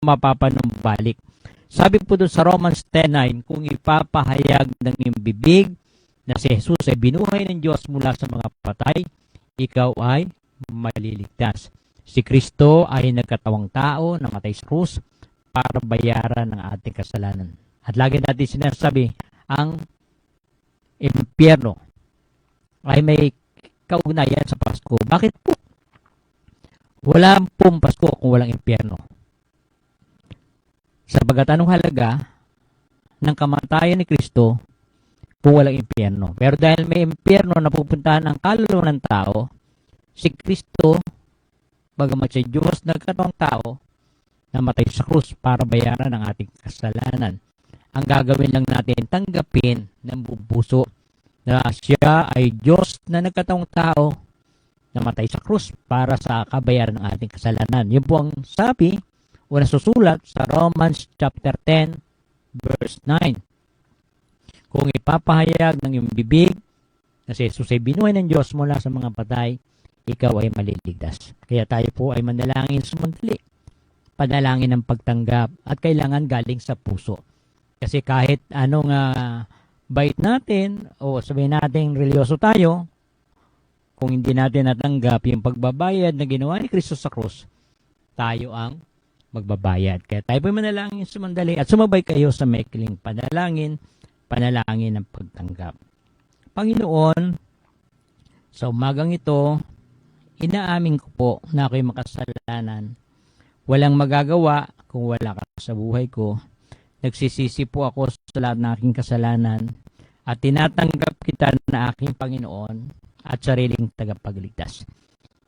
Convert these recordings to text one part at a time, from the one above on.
mapapanumbalik. Sabi po doon sa Romans 10:9, kung ipapahayag ng iyong bibig na si Jesus ay binuhay ng Diyos mula sa mga patay, ikaw ay maliligtas. Si Kristo ay nagkatawang tao, namatay sa krus para bayaran ng ating kasalanan. At lagi natin sinasabi, ang impyerno ay may kaugnayan sa Pasko. Bakit po? Wala pong Pasko kung walang impyerno. Sabagat anong halaga ng kamatayan ni Kristo kung walang impyerno? Pero dahil may impyerno na pupuntahan ang kaluluwa ng tao, si Kristo, bagamat siya Diyos, nagkatawang tao, namatay sa krus para bayaran ang ating kasalanan. Ang gagawin lang natin, tanggapin ng bubuso na siya ay Diyos na nagkatawang tao, namatay sa krus para sa kabayaran ng ating kasalanan. Yun po ang sabi o nasusulat sa Romans chapter 10 verse 9. Kung ipapahayag ng iyong bibig na si Jesus ay binuhay ng Diyos mula sa mga patay, ikaw ay maliligtas. Kaya tayo po ay manalangin sumandali. Panalangin ng pagtanggap at kailangan galing sa puso. Kasi kahit anong bait natin o sabihin natin religyoso tayo, kung hindi natin natanggap yung pagbabayad na ginawa ni Kristo sa krus, tayo ang magbabayad. Kaya tayo po manalangin sumandali at sumabay kayo sa maikling panalangin ng pagtanggap. Panginoon, sa umagang ito, inaamin ko po na ako'y makasalanan. Walang magagawa kung wala ka sa buhay ko. Nagsisisi po ako sa lahat ng aking kasalanan at tinatanggap kita na aking Panginoon at sariling tagapagligtas.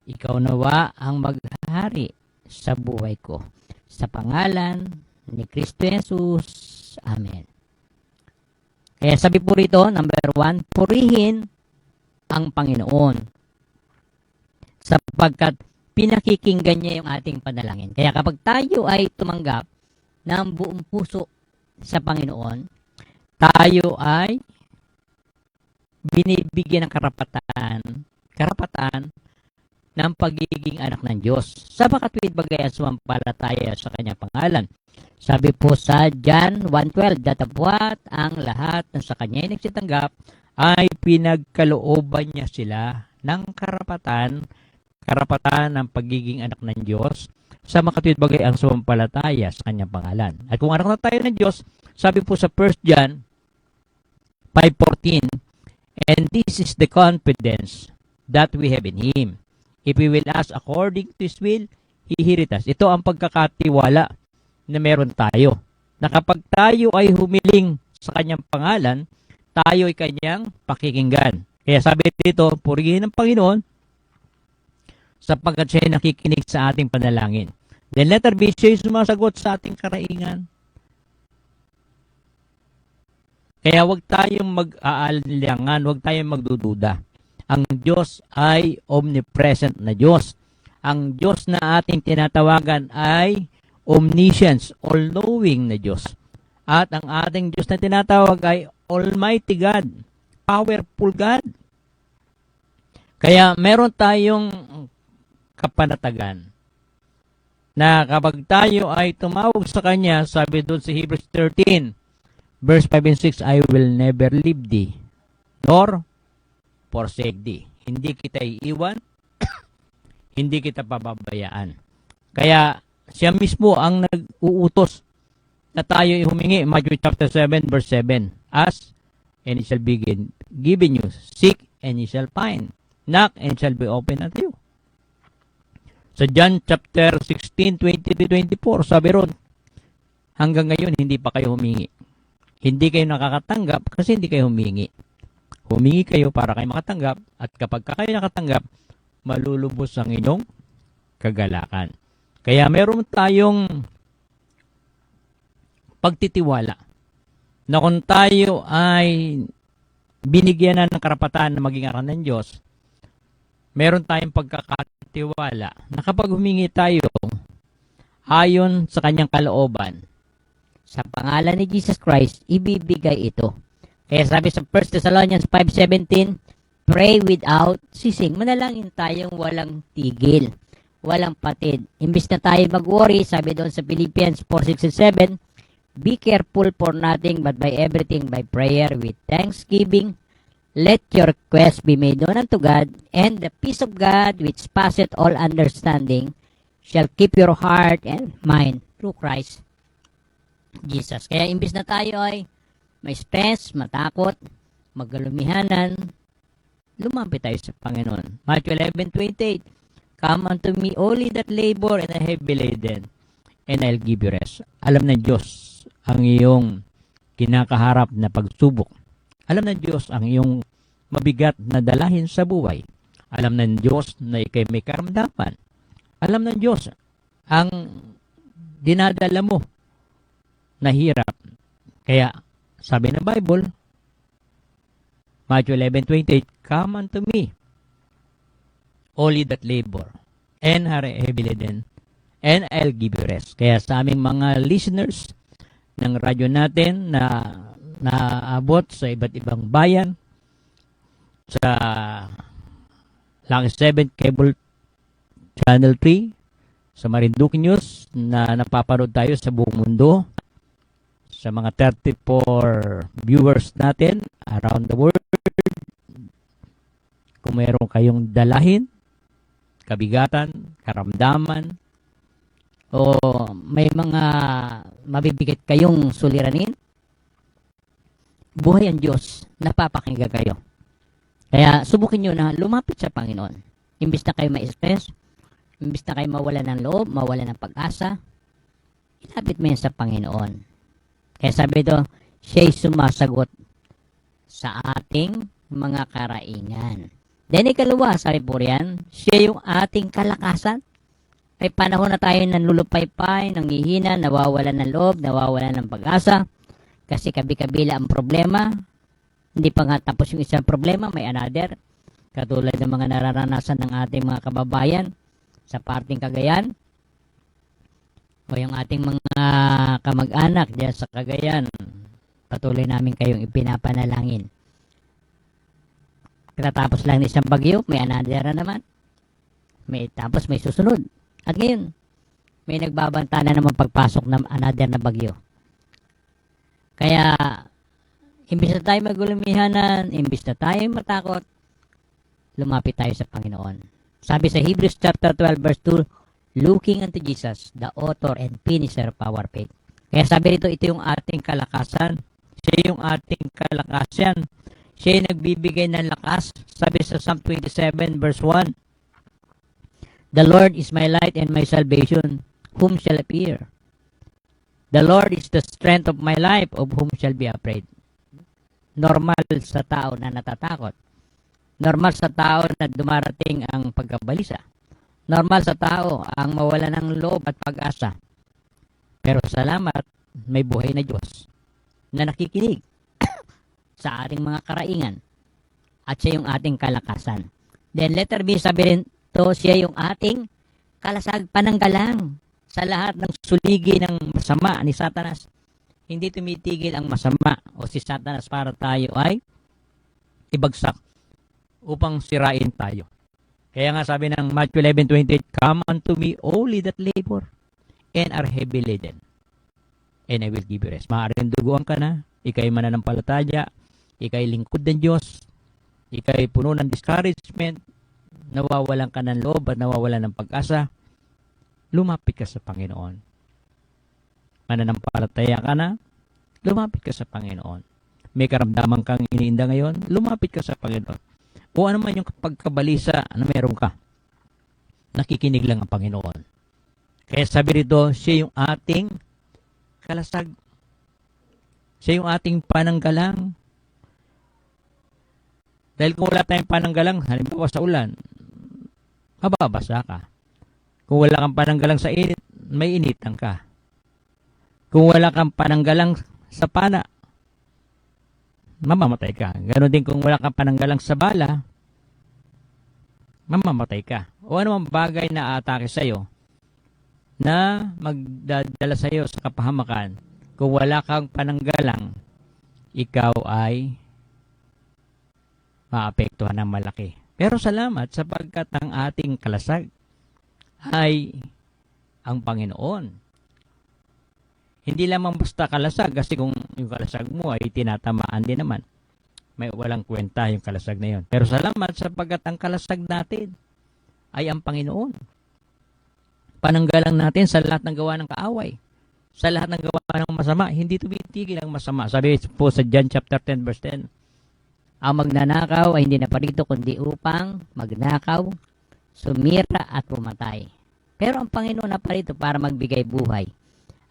Ikaw nawa ang maghari sa buhay ko. Sa pangalan ni Kristo Jesus. Amen. Kaya sabi po rito, number 1, purihin ang Panginoon. Sapagkat pinakikinggan niya yung ating panalangin. Kaya kapag tayo ay tumanggap ng buong puso sa Panginoon, tayo ay binibigyan ng karapatan ng pagiging anak ng Diyos. Sa makatwid bagay at sumampalataya sa kanyang pangalan. Sabi po sa John 1:12, datapwat ang lahat na sa kanya ay nagsitanggap ay pinagkalooban niya sila ng karapatan ng pagiging anak ng Diyos. Sa makatwid bagay ang sumampalataya sa kanyang pangalan. At kung anak na tayo ng Diyos, sabi po sa 1 John 5:14, and this is the confidence that we have in Him. If we will ask according to His will, He heareth us. Ito ang pagkakatiwala na meron tayo. Na kapag tayo ay humiling sa kanyang pangalan, tayo ay kanyang pakikinggan. Kaya sabi dito, purihin ng Panginoon sapagkat siya ay nakikinig sa ating panalangin. Then letter B, siya ay sumasagot sa ating karaingan. Kaya huwag tayong mag-aalinlangan, huwag tayong magdududa. Ang Diyos ay omnipresent na Diyos. Ang Diyos na ating tinatawagan ay omniscience, all-knowing na Diyos. At ang ating Diyos na tinatawag ay Almighty God, powerful God. Kaya meron tayong kapanatagan na kapag tayo ay tumawag sa Kanya, sabi doon sa Hebrews 13, verse 5 and 6, I will never leave thee, nor forsake thee. Hindi kita iiwan, hindi kita pababayaan. Kaya siya mismo ang nag-uutos na tayo humingi. Matthew chapter 7, verse 7, ask, and it shall be given you. Seek, and you shall find. Knock, and it shall be opened unto you. Sa John chapter 16, 20-24, sabi ron, hanggang ngayon, hindi pa kayo humingi. Hindi kayo nakakatanggap kasi hindi kayo humingi. Humingi kayo para kayo makatanggap, at kapag kayo nakatanggap, malulubos ang inyong kagalakan. Kaya meron tayong pagtitiwala na kung tayo ay binigyan na ng karapatan na maging anak ng Diyos, meron tayong pagkakatiwala na kapag humingi tayo ayon sa kanyang kalooban, sa pangalan ni Jesus Christ, ibibigay ito. Kaya sabi sa 1 Thessalonians 5:17, pray without ceasing. Manalangin tayong walang tigil. walang patid. Imbis na tayo mag-worry, sabi doon sa Philippians 4:6 and 7, be careful for nothing but by everything by prayer with thanksgiving. Let your request be made known unto God, and the peace of God, which passeth all understanding, shall keep your heart and mind through Christ Jesus. Kaya imbis na tayo ay may stress, matakot, magalumihanan, lumapit tayo sa Panginoon. Matthew 11:28, come unto me all ye that labor and are heavy laden, and I'll give you rest. Alam ng Diyos ang iyong kinakaharap na pagsubok. Alam ng Diyos ang iyong mabigat na dalahin sa buhay. Alam ng Diyos na ikay may karamdaman. Alam ng Diyos ang dinadala mo na hirap. Kaya sabi ng Bible, Matthew 11:28, come unto me, all ye that labor and are heavy laden, and I'll give you rest. Kaya sa aming mga listeners ng radyo natin na naabot sa iba't ibang bayan, sa Lucky 7 Cable Channel 3, sa Marinduque News na napapanood tayo sa buong mundo, sa mga 34 viewers natin around the world. Kung mayroon kayong dalahin, kabigatan, karamdaman, o may mga mabibigat kayong suliranin, buhay ang Diyos, napapakinggan kayo. Kaya subukin nyo na lumapit sa Panginoon. Imbis na kayo ma-stress, imbis na kayo mawala ng loob, mawala ng pag-asa, ilapit mo yan sa Panginoon. Kaya sabi ito, siya'y sumasagot sa ating mga karaingan. Then ikalawa, sabi po riyan, siya yung ating kalakasan. May panahon na tayo nanlulupaypay, nanghihina, nawawalan ng loob, nawawalan ng pag-asa. Kasi kabi-kabila ang problema. Hindi pa nga tapos yung isang problema, may another. Katulad ng mga nararanasan ng ating mga kababayan sa parting Cagayan. O yung ating mga kamag-anak dyan sa Cagayan. Patuloy namin kayong ipinapanalangin. Katapos lang ng isang bagyo, may another na naman. Tapos may susunod. At ngayon, may nagbabanta na naman pagpasok ng another na bagyo. Kaya, imbis na tayo magulumihanan, imbis na tayo matakot, lumapit tayo sa Panginoon. Sabi sa Hebrews chapter 12 verse 2, looking unto Jesus, the author and finisher of our faith. Kaya sabi rito, ito yung ating kalakasan. Siya yung ating kalakasan. Siya yung nagbibigay ng lakas. Sabi sa Psalm 27 verse 1, the Lord is my light and my salvation. Whom shall I fear? The Lord is the strength of my life. Of whom shall be afraid? Normal sa tao na natatakot. Normal sa tao na dumarating ang pagkabalisa. Normal sa tao ang mawala ng loob at pag-asa. Pero salamat, may buhay na Diyos na nakikinig sa ating mga karaingan. At siya yung ating kalakasan. Then letter B, sabi rin to, siya yung ating kalasag, pananggalang sa lahat ng suligi ng masama ni Satanas. Hindi tumitigil ang masama o si Satanas para tayo ay ibagsak upang sirain tayo. Kaya nga sabi ng Matthew 11:28, come unto me all ye that labor and are heavy laden, and I will give you rest. Maaaring duguan ka na, ikay mananampalataya, ikay lingkod ng Diyos, ikay puno ng discouragement, nawawalan ka ng loob at nawawalan ng pag-asa, lumapit ka sa Panginoon. Mananampalataya ka na, lumapit ka sa Panginoon. May karamdaman kang iniinda ngayon, lumapit ka sa Panginoon. O ano man yung pagkabalisa na meron ka, nakikinig lang ang Panginoon. Kaya sabi rito, siya yung ating kalasag. Siya yung ating pananggalang. Dahil kung wala tayong pananggalang, halimbawa sa ulan, mababasa ka. Kung wala kang pananggalang sa init, may initan ka. Kung wala kang pananggalang sa pana, mamamatay ka. Ganon din kung wala kang pananggalang sa bala, mamamatay ka. O anumang bagay na atake sa'yo na magdadala sa'yo sa kapahamakan, kung wala kang pananggalang, ikaw ay maapektuhan ng malaki. Pero salamat sapagkat ang ating kalasag, ay ang Panginoon. Hindi lamang basta kalasag, kasi kung yung kalasag mo ay tinatamaan din naman, may walang kwenta yung kalasag na yun. Pero salamat sapagkat ang kalasag natin ay ang Panginoon. Pananggalang natin sa lahat ng gawa ng kaaway, sa lahat ng gawa ng masama, hindi tumitigil ang masama. Sabi po sa John chapter 10 verse 10, ang magnanakaw ay hindi na parito kundi upang magnakaw, sumira at pumatay. Pero ang Panginoon na parito para magbigay buhay.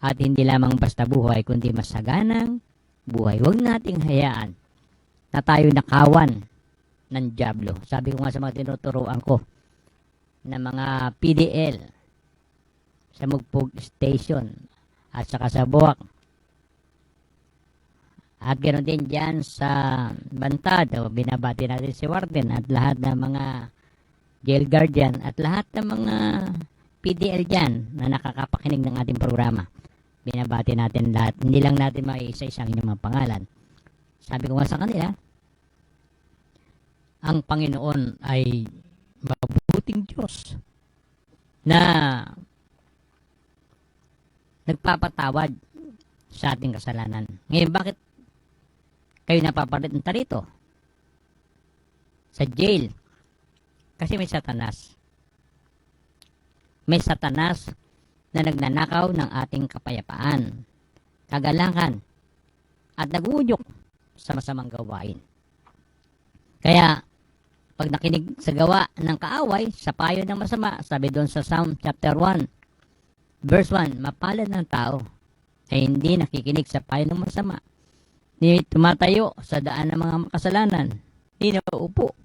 At hindi lamang basta buhay, kundi masaganang buhay. Huwag nating hayaan na tayo nakawan ng dyablo. Sabi ko nga sa mga tinuturoan ko na mga PDL sa Mugpog Station at saka sa Buwak. At ganoon din dyan sa Bantad. Binabati natin si Warden at lahat ng mga jail guardian at lahat ng mga PDL dyan na nakakapakinig ng ating programa. Binabati natin lahat. Hindi lang natin maiisa-isa ang inyong mga pangalan. Sabi ko nga sa kanila, ang Panginoon ay mabuting Diyos na nagpapatawad sa ating kasalanan. Ngayon, bakit kayo napaparito rito? Sa jail. Kasi may Satanas. May Satanas na nagnanakaw ng ating kapayapaan, kagalangan, at naguudyok sa masamang gawain. Kaya, pag nakinig sa gawa ng kaaway, sa payo ng masama, sabi doon sa Psalm chapter 1, verse 1, mapalad ng tao ay hindi nakikinig sa payo ng masama, ni tumatayo sa daan ng mga makasalanan, ni nauupo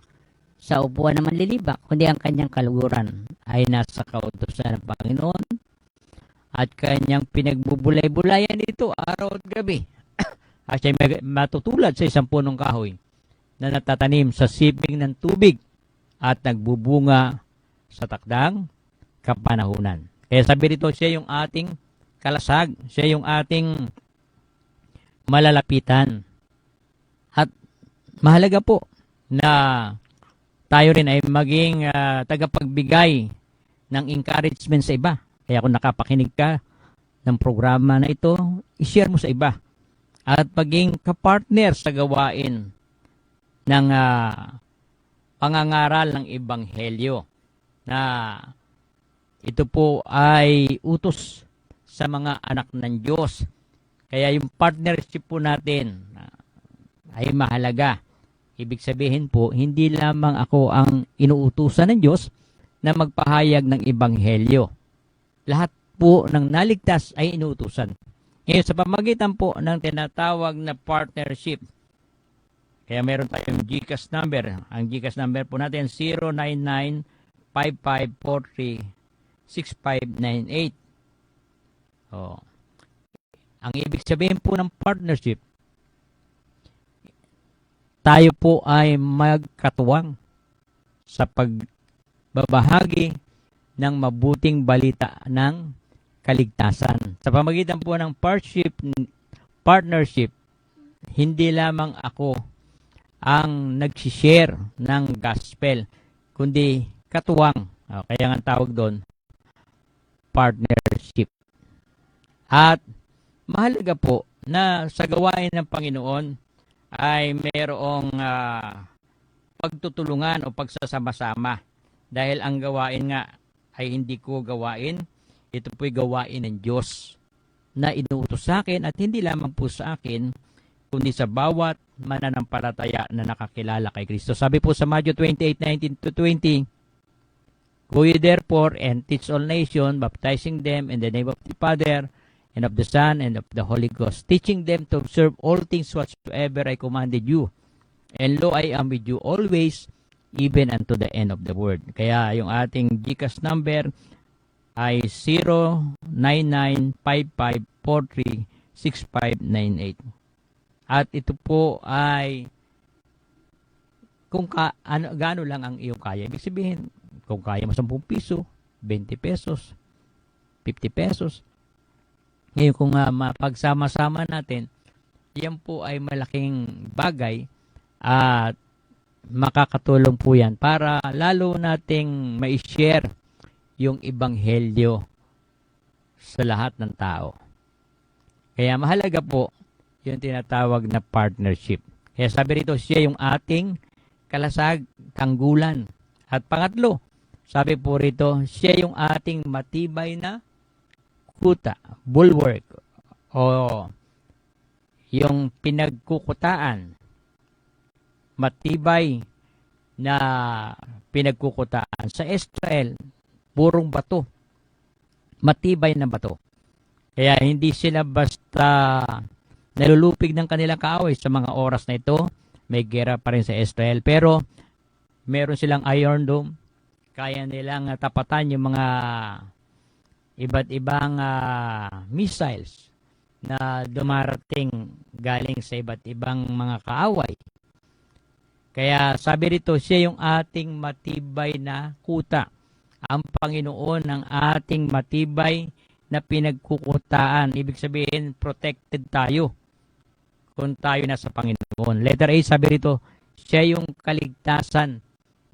sa upuan ng manlilibak, kundi ang kanyang kaluguran ay nasa kautusan ng Panginoon at kanyang pinagbubulay-bulayan ito araw at gabi. At siya matutulad sa isang punong kahoy na natatanim sa siping ng tubig at nagbubunga sa takdang kapanahunan. Kaya sabi rito, siya yung ating kalasag, siya yung ating malalapitan. At mahalaga po na tayo rin ay maging tagapagbigay ng encouragement sa iba. Kaya kung nakapakinig ka ng programa na ito, i-share mo sa iba. At maging kapartner sa gawain ng pangangaral ng Ebanghelyo. Na ito po ay utos sa mga anak ng Diyos. Kaya yung partnership po natin ay mahalaga. Ibig sabihin po, hindi lamang ako ang inuutusan ng Diyos na magpahayag ng Ebanghelyo. Lahat po ng naligtas ay inuutusan. Ngayon, sa pamagitan po ng tinatawag na partnership, kaya meron tayong GCash number. Ang GCash number po natin, 099-5543-6598. Ang ibig sabihin po ng partnership, tayo po ay magkatuwang sa pagbabahagi ng mabuting balita ng kaligtasan. Sa pamagitan po ng partnership, hindi lamang ako ang nag-share ng gospel, kundi katuwang. Kaya nga tawag doon, partnership. At mahalaga po na sa gawain ng Panginoon ay mayroong pagtutulungan o pagsasama-sama. Dahil ang gawain nga ay hindi ko gawain, ito po'y gawain ng Diyos na inuutos sa akin at hindi lamang po sa akin, kundi sa bawat mananampalataya na nakakilala kay Kristo. Sabi po sa Matthew 28:19-20, Go ye therefore and teach all nations, baptizing them in the name of the Father, and of the Son, and of the Holy Ghost, teaching them to observe all things whatsoever I commanded you. And lo, I am with you always, even unto the end of the world. Kaya yung ating GCash number ay 09955436598. At ito po ay kung gaano lang ang iyong kaya. Ibig sabihin, kung kaya mo 10 piso, 20 pesos, 50 pesos. Ngayon kung mapagsama-sama natin, yan po ay malaking bagay at makakatulong po yan para lalo nating ma-share yung ebanghelyo sa lahat ng tao. Kaya mahalaga po yung tinatawag na partnership. Kaya sabi rito, siya yung ating kalasag, tanggulan. At pangatlo, sabi po rito, siya yung ating matibay na kuta, bulwark, o yung pinagkukutaan, matibay na pinagkukutaan. Sa Israel, purong bato, matibay na bato. Kaya hindi sila basta nalulupig ng kanilang kaaway sa mga oras na ito. May gera pa rin sa Israel. Pero meron silang Iron Dome. Kaya nilang tapatan yung mga iba't ibang missiles na dumarating galing sa iba't ibang mga kaaway. Kaya sabi rito, siya yung ating matibay na kuta. Ang Panginoon ang ating matibay na pinagkukutaan. Ibig sabihin, protected tayo kung tayo nasa Panginoon. Letter A, sabi rito, siya yung kaligtasan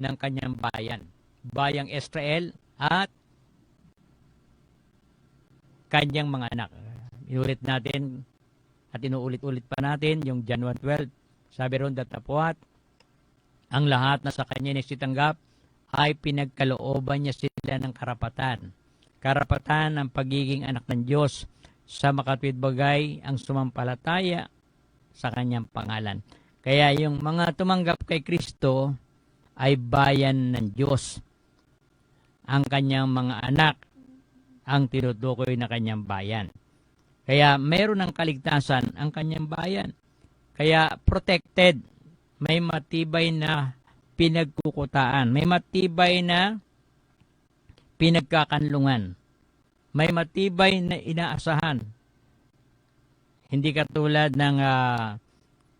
ng kanyang bayan. Bayang Israel at kanyang mga anak. Inulit natin at inuulit-ulit pa natin yung John 1:12. Sabi ron, datapwat, ang lahat na sa kanya nagsitanggap ay pinagkalooban niya sila ng karapatan. Karapatan ng pagiging anak ng Diyos sa makatwid bagay ang sumampalataya sa kanyang pangalan. Kaya yung mga tumanggap kay Kristo ay bayan ng Diyos. Ang kanyang mga anak ang tinutukoy na kanyang bayan. Kaya meron ng kaligtasan ang kanyang bayan. Kaya protected, may matibay na pinagkukutaan, may matibay na pinagkakanlungan, may matibay na inaasahan. Hindi katulad ng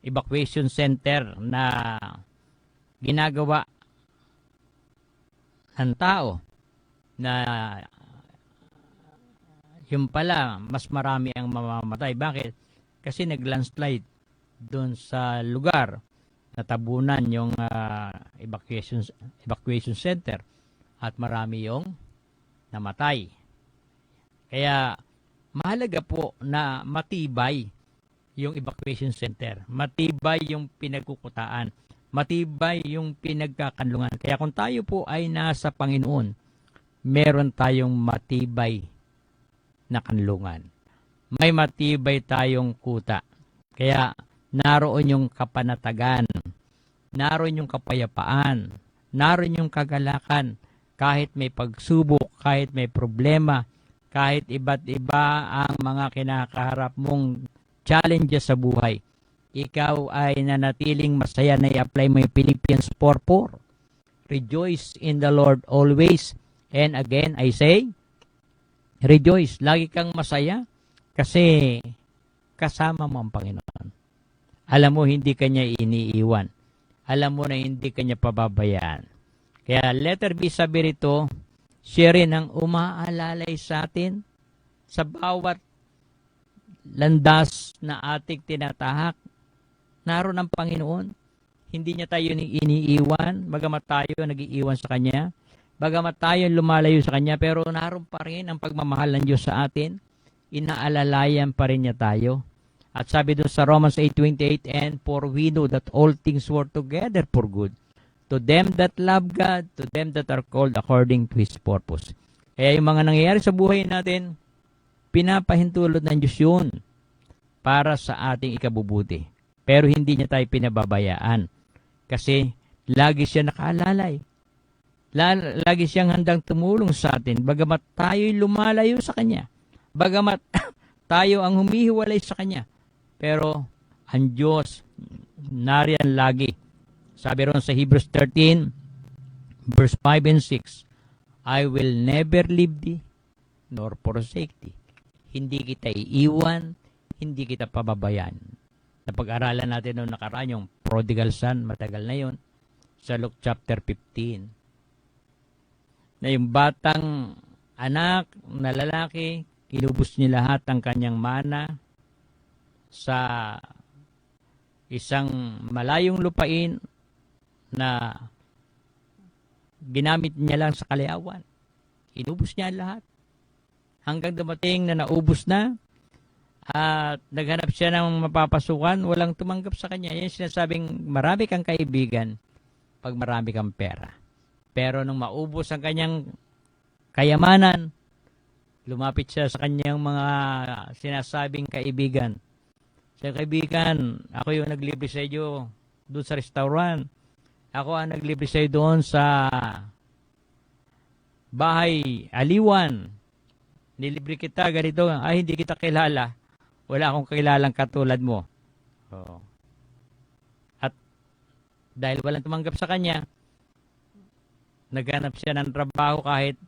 evacuation center na ginagawa ng tao na yung pala mas marami ang mamamatay. Bakit? Kasi nag-landslide doon sa lugar, natabunan yung evacuation center at marami yung namatay. Kaya mahalaga po na matibay yung evacuation center, matibay yung pinagkukutaan, matibay yung pinagkakanlungan. Kaya kung tayo po ay nasa Panginoon, meron tayong matibay na kanlungan. May matibay tayong kuta. Kaya naroon yung kapanatagan, naroon yung kapayapaan, naroon yung kagalakan, kahit may pagsubok, kahit may problema, kahit iba't iba ang mga kinakaharap mong challenges sa buhay. Ikaw ay nanatiling masaya na i-apply mo yung Philippians 4:4. Rejoice in the Lord always. And again, I say, rejoice. Lagi kang masaya kasi kasama mo ang Panginoon. Alam mo, hindi kanya iniiwan. Alam mo na hindi kanya pababayaan. Kaya letter B, sabi rito, siya rin ang umaalalay sa atin sa bawat landas na ating tinatahak. Naroon ang Panginoon. Hindi niya tayo iniiwan, bagamat tayo nag-iiwan sa Kanya. Bagamat tayo lumalayo sa Kanya, pero naroon pa rin ang pagmamahal ng Diyos sa atin. Inaalalayan pa rin niya tayo. At sabi doon sa Romans 8:28, and for we know that all things work together for good, to them that love God, to them that are called according to His purpose. Kaya yung mga nangyayari sa buhay natin, pinapahintulot ng Diyos yun para sa ating ikabubuti. Pero hindi niya tayo pinababayaan. Kasi lagi siya nakaalalay. Lagi siyang handang tumulong sa atin. Bagamat tayo'y lumalayo sa Kanya. Bagamat tayo ang humihiwalay sa Kanya. Pero ang Diyos nariyan lagi. Sabi ron sa Hebrews 13, verse 5 and 6, I will never leave thee, nor forsake thee. Hindi kita iiwan, hindi kita pababayan. Napag-aralan natin noong nakaraan yung prodigal son, matagal na yon, sa Luke chapter 15. Na yung batang anak na lalaki, inubos niya lahat ang kanyang mana sa isang malayong lupain na ginamit niya lang sa kalayawan. Inubos niya ang lahat. Hanggang dumating na naubos na at naghanap siya ng mapapasukan, walang tumanggap sa kanya. Yan sinasabing marami kang kaibigan pag marami kang pera. Pero nung maubos ang kanyang kayamanan, lumapit siya sa kanyang mga sinasabing kaibigan. Sa kaibigan, ako yung naglibre sa iyo doon sa restaurant. Ako ang naglibre sa iyo doon sa bahay, aliwan. Nilibre kita, ganito. Ay, hindi kita kilala. Wala akong kilalang katulad mo. Oh. At dahil walang tumanggap sa kanya, naghanap siya ng trabaho kahit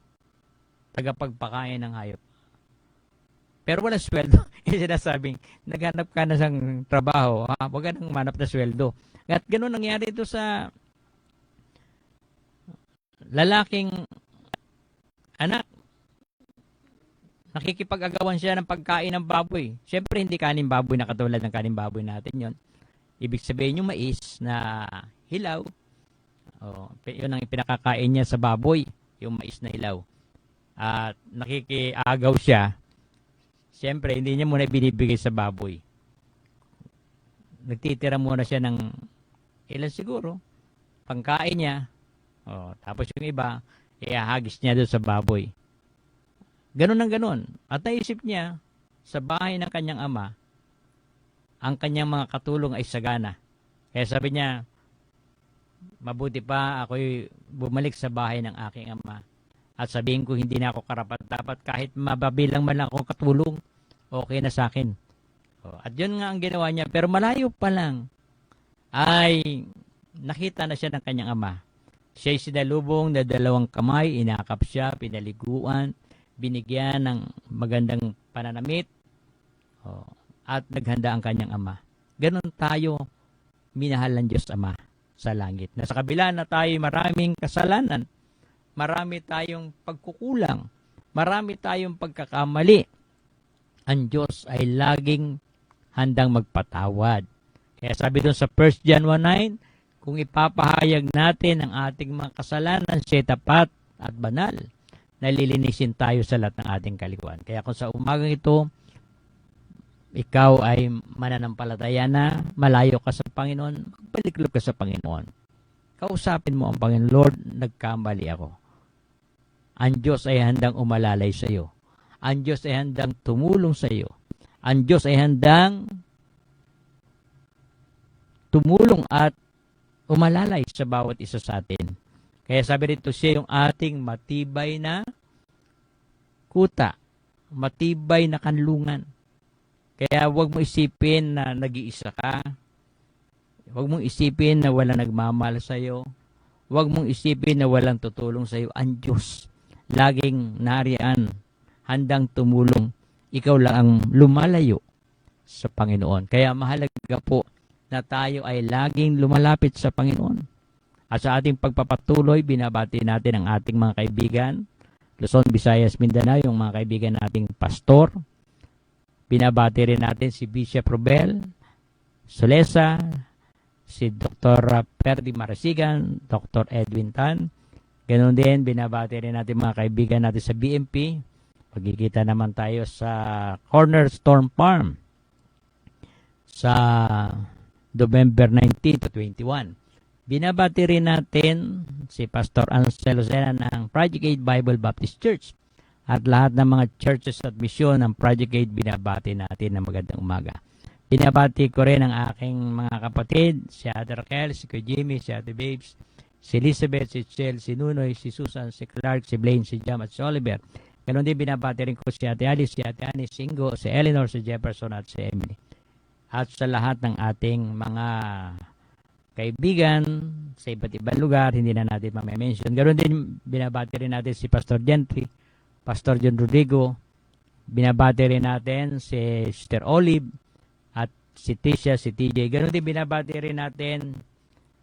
tagapagpakain ng hayop. Pero walang sweldo. Yung sinasabing, naghanap ka na ng trabaho, ha? Huwag ka nang manap na sweldo. At gano'n nangyari ito sa lalaking anak. Nakikipag-agawan siya ng pagkain ng baboy. Siyempre, hindi kanin baboy na katulad ng kanin baboy natin yon. Ibig sabihin yung mais na hilaw. Oh, yun ang pinakakain niya sa baboy, yung mais na hilaw. At nakikiagaw siya. Siyempre, hindi niya muna binibigay sa baboy. Nagtitira muna siya ng ilan siguro, pangkain niya. Oh, tapos yung iba, iahagis niya doon sa baboy. Ganon ang ganon. At naisip niya, sa bahay ng kanyang ama, ang kanyang mga katulong ay sagana. Kaya sabi niya, mabuti pa ako'y bumalik sa bahay ng aking ama. At sabihin ko, hindi na ako karapat-dapat kahit mababilang man lang akong katulong, okay na sa akin. At yun nga ang ginawa niya. Pero malayo pa lang, ay nakita na siya ng kanyang ama. Siya'y sinalubong na 2 kamay, inakap siya, pinaliguan, binigyan ng magandang pananamit, at naghanda ang kanyang ama. Ganon tayo minahal ng Diyos Ama sa langit. Na sa kabila na tayo maraming kasalanan, marami tayong pagkukulang, marami tayong pagkakamali, ang Diyos ay laging handang magpatawad. Kaya sabi doon sa 1 John 1:9, kung ipapahayag natin ang ating mga kasalanan, siya'y tapat at banal, nalilinisin tayo sa lahat ng ating kalikuan. Kaya kung sa umagang ito, ikaw ay mananampalataya na, malayo ka sa Panginoon, baliklog ka sa Panginoon. Kausapin mo ang Panginoon, Lord, nagkamali ako. Ang Diyos ay handang umalalay sa iyo. Ang Diyos ay handang tumulong sa iyo. Ang Diyos ay handang tumulong at umalalay sa bawat isa sa atin. Kaya sabi rito, siya yung ating matibay na kuta, matibay na kanlungan. Kaya huwag mo isipin na nag-iisa ka. Huwag mong isipin na walang nagmamahal sa iyo. Huwag mong isipin na walang tutulong sa iyo. Ang Diyos, laging nariyan, handang tumulong. Ikaw lang ang lumalayo sa Panginoon. Kaya mahalaga po na tayo ay laging lumalapit sa Panginoon. At sa ating pagpapatuloy, binabati natin ang ating mga kaibigan, Luzon, Visayas, Mindanao, yung mga kaibigan nating pastor. Binabati rin natin si Bishop Robel Solesa, si Dr. Perdi Marasigan, Dr. Edwin Tan. Ganon din, binabati rin natin mga kaibigan natin sa BMP. Magkikita naman tayo sa Cornerstone Farm sa November 19 to 21. Binabati rin natin si Pastor Anselo Sena ng Project 8 Bible Baptist Church at lahat ng mga churches at misyon ng Project 8 binabati natin ng magandang umaga. Binabati ko rin ang aking mga kapatid, si Ate Raquel, si Kuya Jimmy, si Ate Babes, si Elizabeth, si Chel, si Nunoy, si Susan, si Clark, si Blaine, si Jam at si Oliver. Ganon din binabati rin ko si Ate Alice, si Ate Annie, si Ingo, si Eleanor, si Jefferson at si Emily. At sa lahat ng ating mga kaibigan sa iba't ibang lugar, hindi na natin ma-mention. Ganoon din, binabati rin natin si Pastor Gentry, Pastor John Rodrigo, binabati rin natin si Sister Olive, at si Tisha, si TJ. Ganoon din, binabati rin natin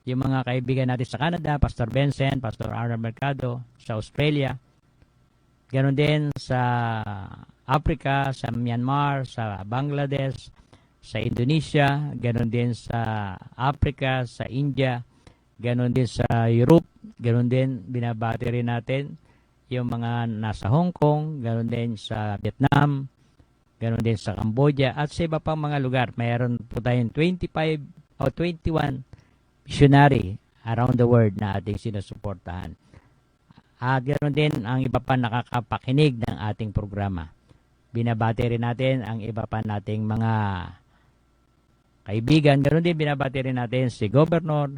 yung mga kaibigan natin sa Canada, Pastor Vincent, Pastor Arnold Mercado, sa Australia. Ganoon din sa Africa, sa Myanmar, sa Bangladesh, sa Indonesia, ganoon din sa Africa, sa India, ganoon din sa Europe, ganoon din binabati rin natin yung mga nasa Hong Kong, ganoon din sa Vietnam, ganoon din sa Cambodia, at sa iba pang mga lugar. Mayroon po tayong 25 o 21 missionary around the world na ating sinusuportahan. At ganoon din ang iba pa nakakapakinig ng ating programa. Binabati rin natin ang iba pa nating mga kaibigan. Ganoon din binabati rin natin si Governor,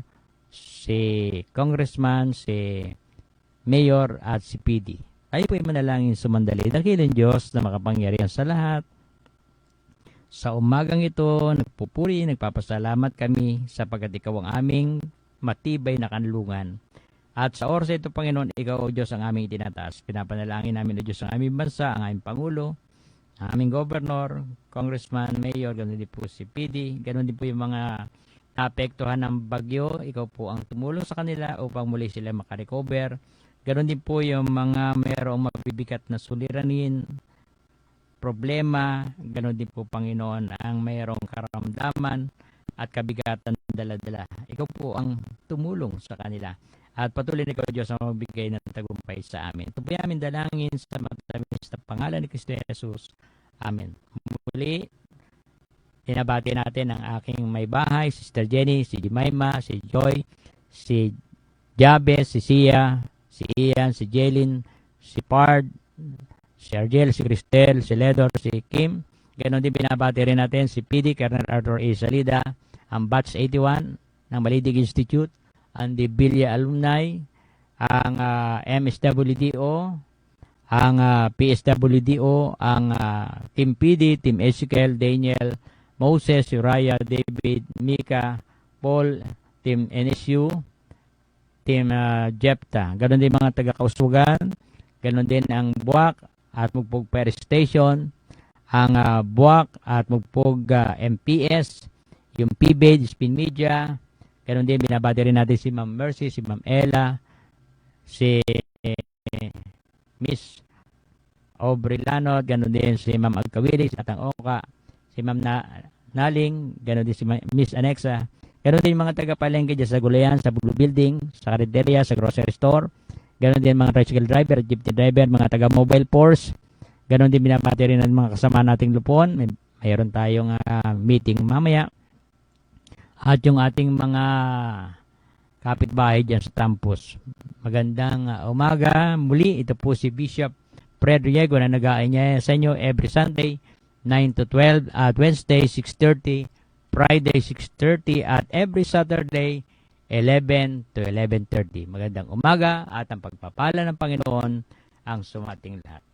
si Congressman, si Mayor at si PD. Tayo po ay manalangin sumandali. Dakilang Diyos na makapangyarihan sa lahat. Sa umagang ito, nagpupuri, nagpapasalamat kami sapagkat ikaw ang aming matibay na kanlungan. At sa oras ito, Panginoon, ikaw, O Diyos, ang aming itinataas. Pinapanalangin namin, O Diyos, ang aming bansa, ang aming Pangulo, ang aming Governor, Congressman, Mayor, ganoon din po si PD, ganoon din po yung mga naapektuhan ng bagyo. Ikaw po ang tumulong sa kanila upang muli sila makarecover. Ganon din po yung mga mayroong mabibigat na suliranin, problema. Ganon din po, Panginoon, ang mayroong karamdaman at kabigatan dala-dala. Ikaw po ang tumulong sa kanila. At patuloy na ikaw, Diyos, ang magbigay ng tagumpay sa amin. Ito po yung aming dalangin sa matamis na pangalan ni Kristo Jesus. Amen. Muli, tinabati natin ang aking may bahay, Sister Jenny, si Jemima, si Joy, si Jabez, si Sia, si Ian, si Jelin, si Pard, si Argel, si Cristel, si Ledor, si Kim. Ganon din binabati rin natin si PD, Colonel Arthur A. Salida, ang Batch 81 ng Malidig Institute, ang Dibilia Alumni, ang MSWDO, ang PSWDO, ang Team PD, Team Ezekiel, Daniel, Moses, Uriah, David, Mika, Paul, Team NSU, Team Jepta. Ganon din mga taga-Kausugan. Ganon din ang Buwak at Mugpog Fire Station, ang Buwak at Mugpog MPS, yung PBAD, Spin Media. Ganon din binabati rin natin si Ma'am Mercy, si Ma'am Ella, si Miss Aubrey Lanot, ganon din si Ma'am Agkawilis at ang Oka, si Ma'am Naling, ganon din si Miss Anexa. Ganon din mga taga-palengke dyan sa Gulayan, sa Blue Building, sa Carinderia, sa Grocery Store. Ganon din mga tricycle driver, jeepney driver, mga taga-mobile force. Ganon din binabati rin ng mga kasama nating lupon. Mayroon tayong meeting mamaya. At yung ating mga kapitbahay dyan sa Tampos. Magandang umaga. Muli, ito po si Bishop Fred Riego na nag-aanyaya sa inyo every Sunday, 9 to 12, at Wednesday, 6:30, Friday, 6:30, at every Saturday, 11 to 11:30. Magandang umaga at ang pagpapala ng Panginoon ang sumating lahat.